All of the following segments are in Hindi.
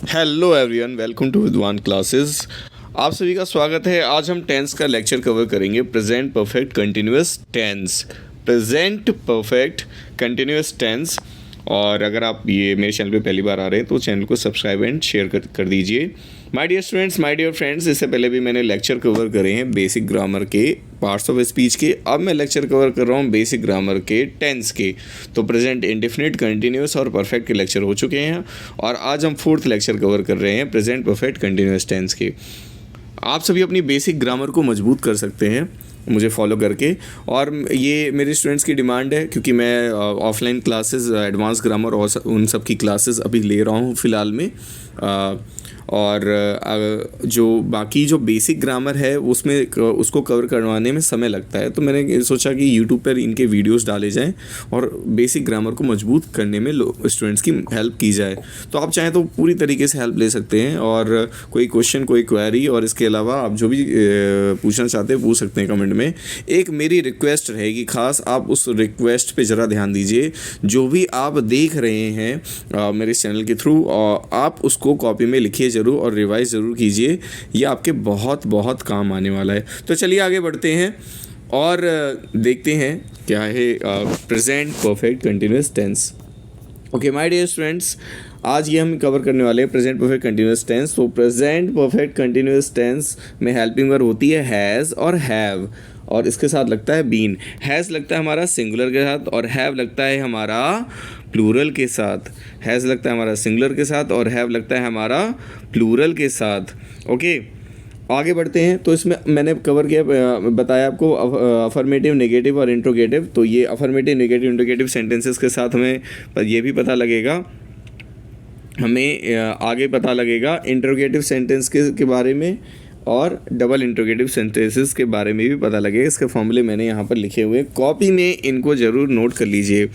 Hello everyone, welcome to Vidwan classes. आप सभी का स्वागत है। आज हम टेंस का लेक्चर कवर करेंगे। Present perfect continuous tense, present perfect continuous tense. और अगर आप ये मेरे चैनल पे पहली बार आ रहे हैं तो चैनल को सब्सक्राइब एंड शेयर कर दीजिए। My dear students, my dear friends, इससे पहले भी मैंने लेक्चर कवर करे हैं बेसिक ग्रामर के, पार्ट्स ऑफ स्पीच के। अब मैं लेक्चर कवर कर रहा हूँ बेसिक ग्रामर के टेंस के। तो प्रेजेंट इंडेफिनिट, कंटिन्यूअस और परफेक्ट के लेक्चर हो चुके हैं और आज हम फोर्थ लेक्चर कवर कर रहे हैं प्रेजेंट परफेक्ट कंटिन्यूअस टेंस के। आप सभी अपनी बेसिक ग्रामर को मजबूत कर सकते हैं मुझे फॉलो करके। और ये मेरे स्टूडेंट्स की डिमांड है क्योंकि मैं ऑफलाइन क्लासेस, एडवांस ग्रामर और उन सब की क्लासेस अभी ले रहा हूँ फ़िलहाल में। और जो बाकी जो बेसिक ग्रामर है उसमें उसको कवर करवाने में समय लगता है, तो मैंने सोचा कि यूट्यूब पर इनके वीडियोस डाले जाएं और बेसिक ग्रामर को मजबूत करने में स्टूडेंट्स की हेल्प की जाए। तो आप चाहें तो पूरी तरीके से हेल्प ले सकते हैं और कोई क्वेश्चन, कोई क्वेरी और इसके अलावा आप जो भी पूछना चाहते हैं पूछ सकते हैं कमेंट में। एक मेरी रिक्वेस्ट रहेगी ख़ास, आप उस रिक्वेस्ट पे ज़रा ध्यान दीजिए। जो भी आप देख रहे हैं मेरे चैनल के थ्रू, आप उसको कॉपी में लिखिए ज़रूर और रिवाइज ज़रूर कीजिए। ये आपके बहुत बहुत काम आने वाला है। तो चलिए आगे बढ़ते हैं और देखते हैं क्या है present perfect continuous tense. Okay my dear students, आज ये हम कवर करने वाले हैं प्रेजेंट परफेक्ट कंटिन्यूअस टेंस। तो प्रेजेंट परफेक्ट कंटिन्यूअस टेंस में हेल्पिंग वर्ब होती है हैज़ और हैव, और इसके साथ लगता है बीन। हैज़ लगता है हमारा सिंगुलर के साथ और हैव लगता है हमारा प्लूरल के साथ। हैज़ लगता है हमारा सिंगुलर के साथ और हैव लगता है हमारा प्लूरल के साथ। ओके, आगे बढ़ते हैं। तो इसमें मैंने कवर किया, बताया आपको अफर्मेटिव, नेगेटिव और इंट्रोगेटिव। तो ये अफर्मेटिव, नेगेटिव, इंट्रोगेटिव सेंटेंसेस के साथ हमें ये भी पता लगेगा, हमें आगे पता लगेगा इंट्रोगेटिव सेंटेंस के बारे में और डबल इंट्रोगेटिव सेंटेंसेस के बारे में भी पता लगेगा। इसके फॉर्मूले मैंने यहाँ पर लिखे हुए हैं, कॉपी में इनको ज़रूर नोट कर लीजिए।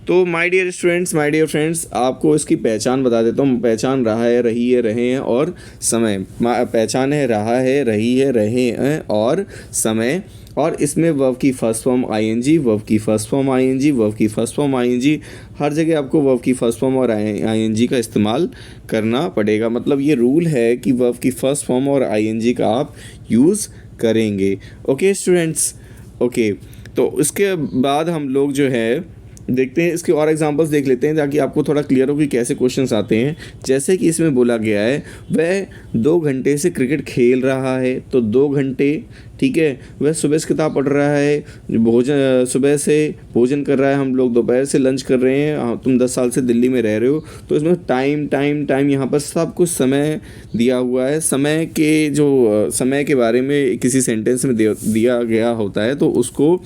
तो my dear students, my dear friends, आपको इसकी पहचान बता देता हूँ। पहचान रहा है, रही है, रहे हैं और समय। पहचान है रहा है, रही है, रहे हैं और समय। और इसमें वर्ब की फर्स्ट फॉर्म आईएनजी, वर्ब की फर्स्ट फॉर्म आईएनजी, वर्ब की फर्स्ट फॉर्म आईएनजी। हर जगह आपको वर्ब की फर्स्ट फॉर्म और आईएनजी का इस्तेमाल करना पड़ेगा। मतलब ये रूल है कि वर्ब की फर्स्ट फॉर्म और आईएनजी का आप यूज़ करेंगे। Okay students, okay. तो इसके बाद हम लोग जो है देखते हैं, इसके और एग्जांपल्स देख लेते हैं ताकि आपको थोड़ा क्लियर हो कि कैसे क्वेश्चंस आते हैं। जैसे कि इसमें बोला गया है वह 2 घंटे से क्रिकेट खेल रहा है, तो 2 घंटे, ठीक है। वह सुबह से किताब पढ़ रहा है, भोजन सुबह से भोजन कर रहा है, हम लोग दोपहर से लंच कर रहे हैं, तुम 10 साल से दिल्ली में रह रहे हो। तो इसमें टाइम टाइम टाइम यहाँ पर सब कुछ समय दिया हुआ है। समय के जो समय के बारे में किसी सेंटेंस में दिया गया होता है तो उसको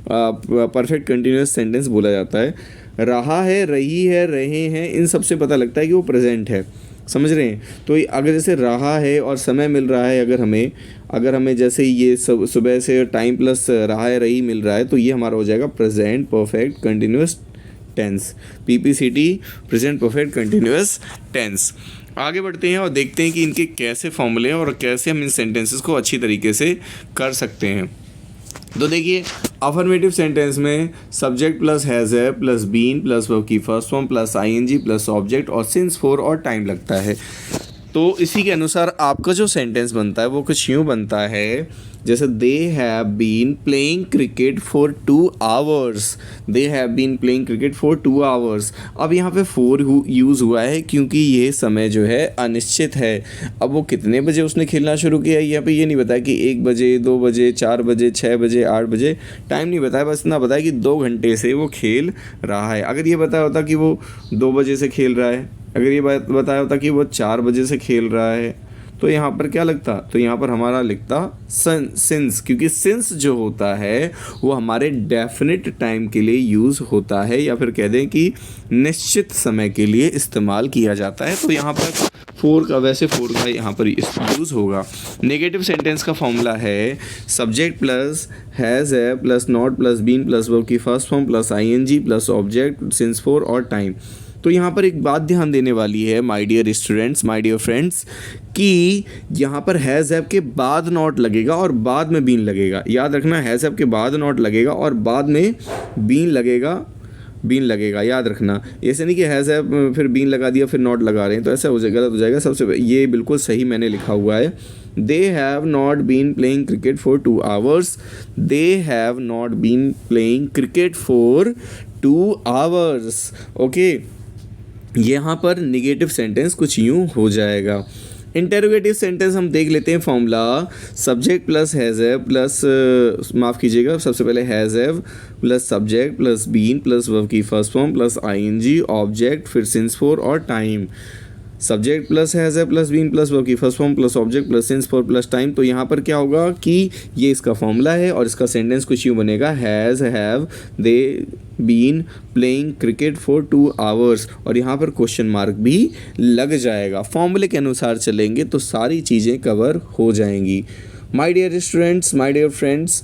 परफेक्ट कंटिन्यूअस सेंटेंस बोला जाता है। रहा है, रही है, रहे हैं, इन सब से पता लगता है कि वो प्रेजेंट है। समझ रहे हैं? तो अगर जैसे रहा है और समय मिल रहा है, अगर हमें जैसे ये सुबह से टाइम प्लस रहा है, रही मिल रहा है, तो ये हमारा हो जाएगा present perfect continuous tense, PPCT, present perfect continuous tense. आगे बढ़ते हैं और देखते हैं कि इनके कैसे फॉर्मूले हैं और कैसे हम इन सेंटेंसेस को अच्छी तरीके से कर सकते हैं। तो देखिए, अफर्मेटिव सेंटेंस में सब्जेक्ट प्लस हैज़ है प्लस बीन प्लस वर्ब की first form plus ING plus object और सिंस, फॉर और टाइम लगता है। तो इसी के अनुसार आपका जो सेंटेंस बनता है वो कुछ यूँ बनता है, जैसे they have been playing cricket for 2 hours. They have been playing cricket for 2 hours. अब यहाँ पे फॉर यूज़ हुआ है क्योंकि ये समय जो है अनिश्चित है। अब वो कितने बजे उसने खेलना शुरू किया है, यहाँ पे ये नहीं बताया कि 1 बजे, 2 बजे, 4 बजे, 6 बजे, 8 बजे, टाइम नहीं बताया, बस इतना बताया कि 2 घंटे से वो खेल रहा है। अगर ये बताया होता कि वो 2 बजे से खेल रहा है, अगर ये बताया होता कि वो 4 बजे से खेल रहा है, तो यहाँ पर क्या लगता? तो यहाँ पर हमारा लिखता सिंस, क्योंकि सिंस जो होता है वो हमारे डेफिनेट टाइम के लिए यूज़ होता है, या फिर कह दें कि निश्चित समय के लिए इस्तेमाल किया जाता है। तो यहाँ पर फोर का यहाँ पर यूज़ होगा। नेगेटिव सेंटेंस का फॉर्मूला है सब्जेक्ट प्लस हैज़ है plus not plus been plus verb की first form plus ING plus object since, for और टाइम। तो यहाँ पर एक बात ध्यान देने वाली है my dear students, my dear friends, कि यहाँ पर हैज़ हैव के बाद नॉट लगेगा और बाद में बीन लगेगा। याद रखना, हैज़ हैव के बाद नॉट लगेगा और बाद में बीन लगेगा। बीन लगेगा, याद रखना। ऐसे नहीं कि हैज़ है फिर बीन लगा दिया फिर नॉट लगा रहे हैं, तो ऐसा हो जाएगा, गलत हो जाएगा। सबसे ये बिल्कुल सही मैंने लिखा हुआ है, they have not been playing cricket for 2 hours, they have not been playing cricket for 2 hours. Okay, यहाँ पर निगेटिव सेंटेंस कुछ यूँ हो जाएगा। इंटेरोगेटिव सेंटेंस हम देख लेते हैं formula, subject plus has have plus माफ़ कीजिएगा, सबसे पहले has have plus subject plus been plus verb की first form plus ING object फिर सिंस फॉर और टाइम। सब्जेक्ट प्लस हैज़ है प्लस बीन प्लस वर्ब की first form plus object plus since for plus time. तो यहाँ पर क्या होगा कि ये इसका फॉर्मूला है और इसका सेंटेंस कुछ यूँ बनेगा, has have they been playing cricket for 2 hours, और यहाँ पर क्वेश्चन मार्क भी लग जाएगा। फॉर्मूले के अनुसार चलेंगे तो सारी चीज़ें कवर हो जाएंगी। My dear students, my dear friends,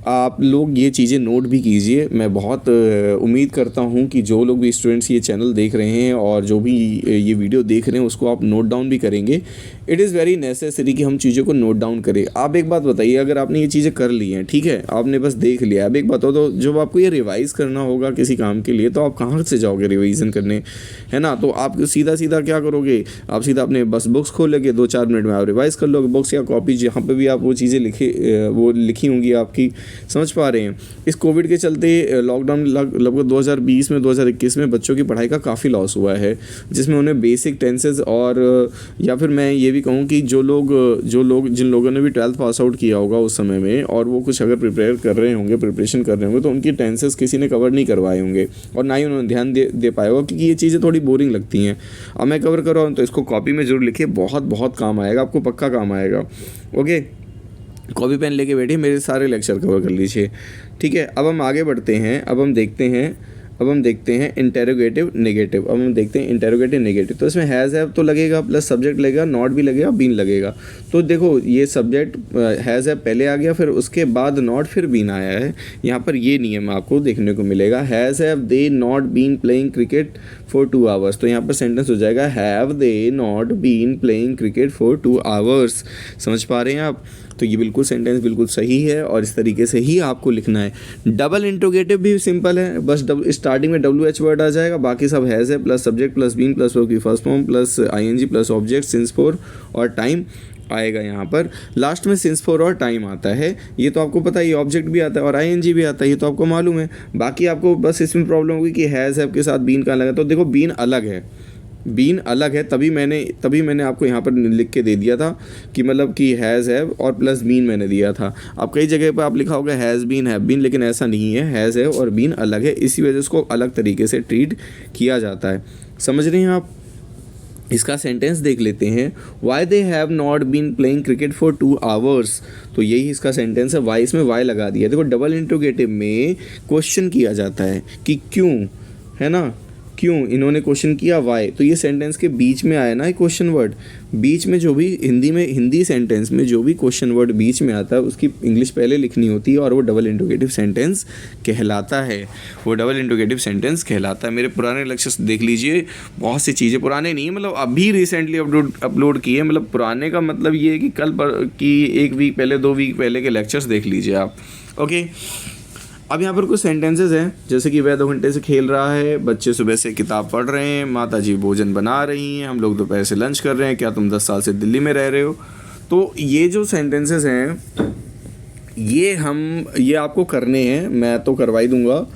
आप लोग ये चीज़ें नोट भी कीजिए। मैं बहुत उम्मीद करता हूँ कि जो लोग भी स्टूडेंट्स ये चैनल देख रहे हैं और जो भी ये वीडियो देख रहे हैं उसको आप नोट डाउन भी करेंगे। इट इज़ वेरी नेसेसरी कि हम चीज़ों को नोट डाउन करें। आप एक बात बताइए, अगर आपने ये चीज़ें कर ली हैं, ठीक है, आपने बस देख लिया, अब एक बात हो, तो जब आपको ये रिवाइज़ करना होगा किसी काम के लिए तो आप कहाँ से जाओगे रिवीजन करने, है ना। तो आप सीधा सीधा क्या करोगे, आप सीधा अपने बस बुक्स खोलेंगे, 2-4 मिनट में आप रिवाइज़ कर लोगे। बुक्स या कॉपी जहाँ पर भी आप वो चीज़ें लिखी होंगी आपकी, समझ पा रहे हैं। इस कोविड के चलते लॉकडाउन लगभग 2020 में 2021 में बच्चों की पढ़ाई का काफ़ी लॉस हुआ है, जिसमें उन्हें बेसिक टेंसेस और या फिर मैं ये भी कहूँ कि जिन लोगों ने भी 12th पास आउट किया होगा उस समय में और वो कुछ अगर प्रिपेरेशन कर रहे होंगे तो उनकी टेंसेस किसी ने कवर नहीं करवाए होंगे और ना ही उन्होंने ध्यान दे पाया होगा, क्योंकि ये चीज़ें थोड़ी बोरिंग लगती हैं। अब मैं कवर कर रहा हूँ तो इसको कॉपी में जरूर लिखिए, बहुत बहुत काम आएगा आपको, पक्का काम आएगा। ओके, कॉपी पेन लेके बैठिए, मेरे सारे लेक्चर कवर कर लीजिए, ठीक है। अब हम आगे बढ़ते हैं, अब हम देखते हैं इंटेरोगेटिव नेगेटिव। अब हम देखते हैं इंटेरोगेटिव नेगेटिव। तो इसमें हैज़ हैव तो लगेगा प्लस सब्जेक्ट लगेगा, नॉट भी लगेगा, बीन लगेगा। तो देखो ये सब्जेक्ट हैज़ हैव पहले आ गया, फिर उसके बाद नॉट, फिर बीन आया है। यहाँ पर ये नियम आपको देखने को मिलेगा, has have they not been playing cricket for 2 hours. तो यहाँ पर सेंटेंस हो जाएगा, have they not been playing cricket for 2 hours. समझ पा रहे हैं आप। तो ये बिल्कुल सेंटेंस बिल्कुल सही है और इस तरीके से ही आपको लिखना है। डबल इंट्रोगेटिव भी सिंपल है, बस स्टार्टिंग में WH वर्ड आ जाएगा, बाकी सब हैज़ है plus subject plus been plus verb की first form plus ING plus object since for और टाइम आएगा। यहाँ पर लास्ट में सिंस फॉर और टाइम आता है, ये तो आपको पता है, ऑब्जेक्ट भी आता है और आईएनजी भी आता है, ये तो आपको मालूम है। बाकी आपको बस इसमें प्रॉब्लम होगी कि हैज़ हैव के साथ बीन का अलग है। तो देखो बीन अलग है, बीन अलग है, तभी मैंने आपको यहाँ पर लिख के दे दिया था कि मतलब कि हैज़ हैव और प्लस बीन मैंने दिया था। अब कई जगह पर आप लिखा होगा हैज़ बीन हैव बीन, लेकिन ऐसा नहीं है, हैज़ हैव और बीन अलग है, इसी वजह से उसको अलग तरीके से ट्रीट किया जाता है। समझ रहे हैं आप। इसका सेंटेंस देख लेते हैं, why they have not been playing cricket for 2 hours. तो यही इसका सेंटेंस है, वाई, इसमें वाई लगा दिया। देखो डबल इंट्रोगेटिव में क्वेश्चन किया जाता है कि क्यों, है ना, क्यों इन्होंने क्वेश्चन किया, वाई। तो ये सेंटेंस के बीच में आया ना क्वेश्चन वर्ड, बीच में जो भी हिंदी सेंटेंस में जो भी क्वेश्चन वर्ड बीच में आता है उसकी इंग्लिश पहले लिखनी होती है और वो डबल इंट्रोगेटिव सेंटेंस कहलाता है, वो डबल इंट्रोगेटिव सेंटेंस कहलाता है। मेरे पुराने लेक्चर्स देख लीजिए, बहुत सी चीज़ें, पुराने नहीं है, मतलब अभी रिसेंटली अपलोड किए, मतलब पुराने का मतलब ये है कि कि 1 वीक पहले 2 वीक पहले के लेक्चर्स देख लीजिए आप। ओके, अब यहाँ पर कुछ सेंटेंसेस हैं, जैसे कि वह 2 घंटे से खेल रहा है, बच्चे सुबह से किताब पढ़ रहे हैं, माताजी भोजन बना रही हैं, हम लोग दोपहर से लंच कर रहे हैं, क्या तुम 10 साल से दिल्ली में रह रहे हो। तो ये जो सेंटेंसेस हैं ये आपको करने हैं, मैं तो करवा ही दूंगा,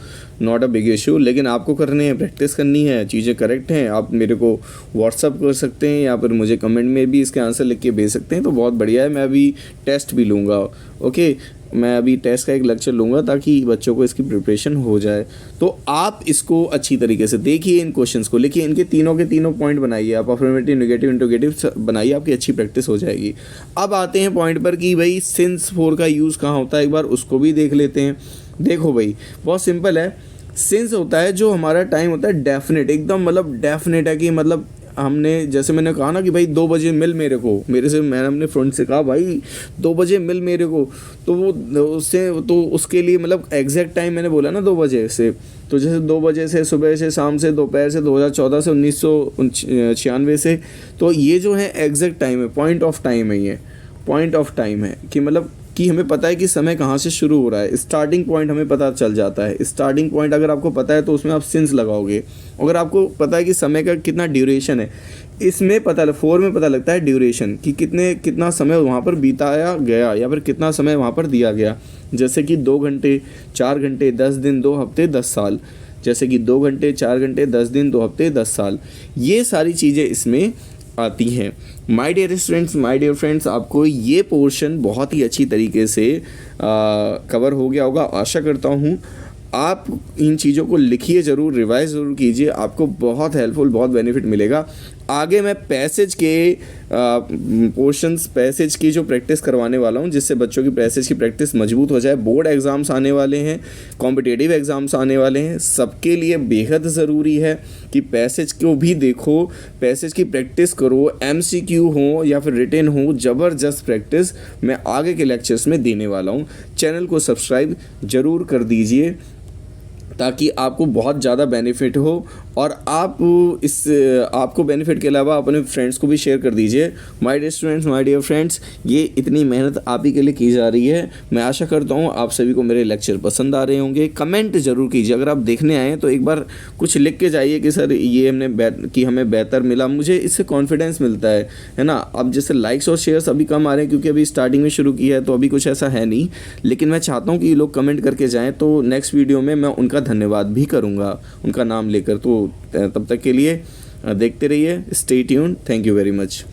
नॉट अ बिग इशू, लेकिन आपको करने हैं, प्रैक्टिस करनी है, चीज़ें करेक्ट हैं। आप मेरे को व्हाट्सअप कर सकते हैं या फिर मुझे कमेंट में भी इसके आंसर लिख के भेज सकते हैं, तो बहुत बढ़िया है। मैं अभी टेस्ट भी लूँगा, ओके, मैं अभी टेस्ट का एक लेक्चर लूँगा ताकि बच्चों को इसकी प्रिपरेशन हो जाए। तो आप इसको अच्छी तरीके से देखिए, इन क्वेश्चंस को लिखिए, इनके तीनों के तीनों पॉइंट बनाइए आप, अफर्मेटिव नेगेटिव इंट्रोगेटिव बनाइए, आपकी अच्छी प्रैक्टिस हो जाएगी। अब आते हैं पॉइंट पर कि भाई सिंस फॉर का यूज़ कहाँ होता है, एक बार उसको भी देख लेते हैं। देखो भाई बहुत सिंपल है, सिंस होता है जो हमारा टाइम होता है डेफिनेट, एकदम मतलब डेफिनेट है कि मतलब हमने, जैसे मैंने कहा ना कि भाई 2 बजे मिल मेरे को, मैंने अपने फ्रेंड से कहा भाई 2 बजे मिल मेरे को, तो वो उसके लिए मतलब एग्जैक्ट टाइम मैंने बोला ना 2 बजे से, तो जैसे 2 बजे से, सुबह से, शाम से, दोपहर से, 2014 से 1996 से, तो ये जो है एग्जैक्ट टाइम है, पॉइंट ऑफ टाइम है, ये पॉइंट ऑफ टाइम है कि मतलब कि हमें पता है कि समय कहाँ से शुरू हो रहा है, स्टार्टिंग पॉइंट हमें पता चल जाता है। स्टार्टिंग पॉइंट अगर आपको पता है तो उसमें आप सिंस लगाओगे। अगर आपको पता है कि समय का कितना ड्यूरेशन है, इसमें पता 4 में पता लगता है ड्यूरेशन कि कितना समय वहाँ पर बिताया गया या फिर कितना समय वहाँ पर दिया गया। जैसे कि 2 घंटे, 4 घंटे, 10 दिन, 2 हफ्ते, 10 साल। जैसे कि 2 घंटे, 4 घंटे, 10 दिन, 2 हफ्ते, 10 साल, ये सारी चीज़ें इसमें आती हैं। My dear students, my dear friends, आपको ये पोर्शन बहुत ही अच्छी तरीके से कवर हो गया होगा। आशा करता हूँ आप इन चीज़ों को लिखिए ज़रूर, रिवाइज ज़रूर कीजिए, आपको बहुत हेल्पफुल, बहुत बेनिफिट मिलेगा। आगे मैं पैसेज के पोर्शंस, पैसेज की जो प्रैक्टिस करवाने वाला हूँ, जिससे बच्चों की पैसेज की प्रैक्टिस मजबूत हो जाए। बोर्ड एग्ज़ाम्स आने वाले हैं, कॉम्पिटिटिव एग्ज़ाम्स आने वाले हैं, सबके लिए बेहद ज़रूरी है कि पैसेज को भी देखो, पैसेज की प्रैक्टिस करो। MCQ हो या फिर रिटन हो, ज़बरदस्त प्रैक्टिस मैं आगे के लेक्चर्स में देने वाला हूँ। चैनल को सब्सक्राइब ज़रूर कर दीजिए ताकि आपको बहुत ज़्यादा बेनिफिट हो, और आपको बेनिफिट के अलावा अपने फ्रेंड्स को भी शेयर कर दीजिए। My dear students, my dear friends, ये इतनी मेहनत आप ही के लिए की जा रही है। मैं आशा करता हूँ आप सभी को मेरे लेक्चर पसंद आ रहे होंगे। कमेंट ज़रूर कीजिए, अगर आप देखने आए तो एक बार कुछ लिख के जाइए कि सर ये हमें बेहतर मिला। मुझे इससे कॉन्फिडेंस मिलता है ना। अब जैसे लाइक्स और शेयर्स अभी कम आ रहे हैं क्योंकि अभी स्टार्टिंग में शुरू किया है, तो अभी कुछ ऐसा है नहीं, लेकिन मैं चाहता हूँ कि ये लोग कमेंट करके जाएँ, तो नेक्स्ट वीडियो में मैं उनका धन्यवाद भी करूँगा उनका नाम लेकर। तो तब तक के लिए देखते रहिए, stay tuned, thank you very much.